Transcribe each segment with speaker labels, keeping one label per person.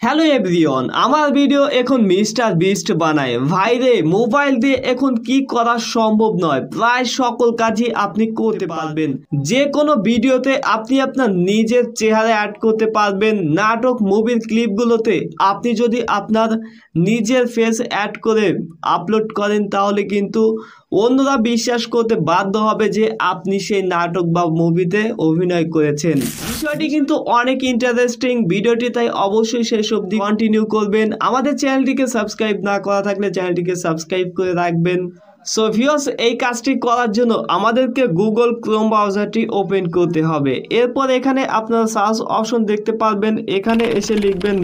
Speaker 1: Hello everyone, আমার video এখন mister beast বানায়। ভাইরে, মোবাইল দিয়ে এখন কি করা সম্ভব নয়, প্রায় সকল কাজই আপনি করতে পারবেন। যে কোনো ভিডিওতে আপনি আপনার নিজের চেহারা অ্যাড করতে পারবেন। নাটক মুভির ক্লিপগুলোতে আপনি যদি আপনার নিজের ফেস অ্যাড করে আপলোড করেন তাহলে কিন্তু অন্যরা বিশ্বাস করতে বাধ্য হবে যে আপনি সেই নাটক বা মুভিতে অভিনয় করেছেন। বিষয়টি কিন্তু অনেক ইন্টারেস্টিং ভিডিওটি, তাই অবশ্যই শেষ অবধি কন্টিনিউ করবেন। আমাদের চ্যানেলটিকে সাবস্ক্রাইব না করা থাকলে চ্যানেলটিকে সাবস্ক্রাইব করে রাখবেন। সো ভিউয়ার্স, এই কাজটি করার জন্য আমাদেরকে গুগল ক্রোম ব্রাউজারটি ওপেন করতে হবে। এরপর এখানে আপনারা সার্চ অপশন দেখতে পারবেন, এখানে এসে লিখবেন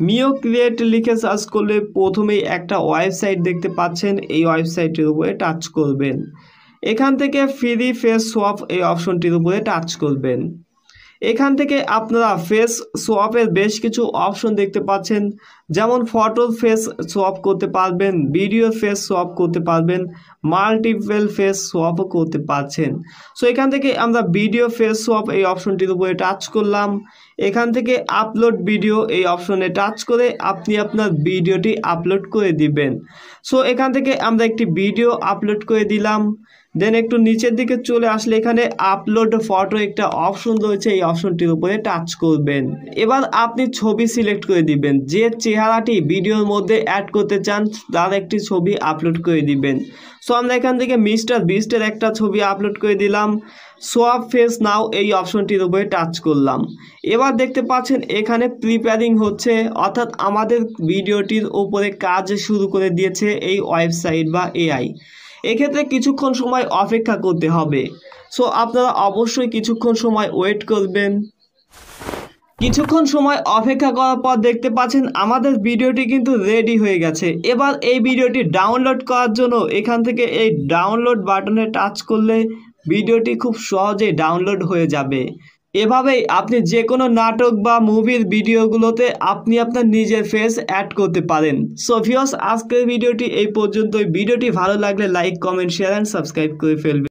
Speaker 1: মিও ক্রিয়েট লিখে সার্চ করলে প্রথমেই একটা ওয়েবসাইট দেখতে পাচ্ছেন। এই ওয়েবসাইটের উপরে টাচ করবেন। এখান থেকে ফ্রি ফেস সোয়াপ এই অপশনটির উপরে টাচ করবেন। এখান থেকে আপনারা ফেস সোয়াপের বেশ কিছু অপশন দেখতে পাচ্ছেন, যেমন ফটোর ফেস সোয়াপ করতে পারবেন, ভিডিওর ফেস সোয়াপ করতে পারবেন, মাল্টিপল ফেস সোয়াপও করতে পারছেন। সো এখান থেকে আমরা ভিডিও ফেস সোয়াপ এই অপশনটির উপরে টাচ করলাম। এখান থেকে আপলোড ভিডিও এই অপশনে টাচ করে আপনি আপনার ভিডিওটি আপলোড করে দিবেন। সো এখান থেকে আমরা একটি ভিডিও আপলোড করে দিলাম। দেন একটু নিচের দিকে চলে আসলে এখানে আপলোড ফটো একটা অপশন রয়েছে, এই অপশনটির উপরে টাচ করবেন। এবার আপনি ছবি সিলেক্ট করে দিবেন, যে চেহারাটি ভিডিওর মধ্যে অ্যাড করতে চান তার একটি ছবি আপলোড করে দিবেন। সো আমরা এখান থেকে মিস্টার বিস্টের একটা ছবি আপলোড করে দিলাম। সোয়াপ ফেস নাও এই অপশনটির উপরে টাচ করলাম। এবার দেখতে পাচ্ছেন এখানে প্রিপেয়ারিং হচ্ছে, অর্থাৎ আমাদের ভিডিওটির উপরে কাজ শুরু করে দিয়েছে এই ওয়েবসাইট বা এআই। এক্ষেত্রে কিছুক্ষণ সময় অপেক্ষা করতে হবে। সো আপনারা অবশ্যই কিছুক্ষণ সময় ওয়েট করবেন। কিছুক্ষণ সময় অপেক্ষা করার পর দেখতে পাচ্ছেন আমাদের ভিডিওটি কিন্তু রেডি হয়ে গেছে। এবার এই ভিডিওটি ডাউনলোড করার জন্য এখান থেকে এই ডাউনলোড বাটনে টাচ করলে ভিডিওটি খুব সহজেই ডাউনলোড হয়ে যাবে। এভাবেই আপনি যে কোনো নাটক বা মুভির ভিডিওগুলোতে আপনি আপনার নিজের ফেস অ্যাড করতে পারেন। সো ভিউয়ার্স, আজকের ভিডিওটি এই পর্যন্তই। ভিডিওটি ভালো লাগলে like, comment, share and subscribe করে ফেলবেন।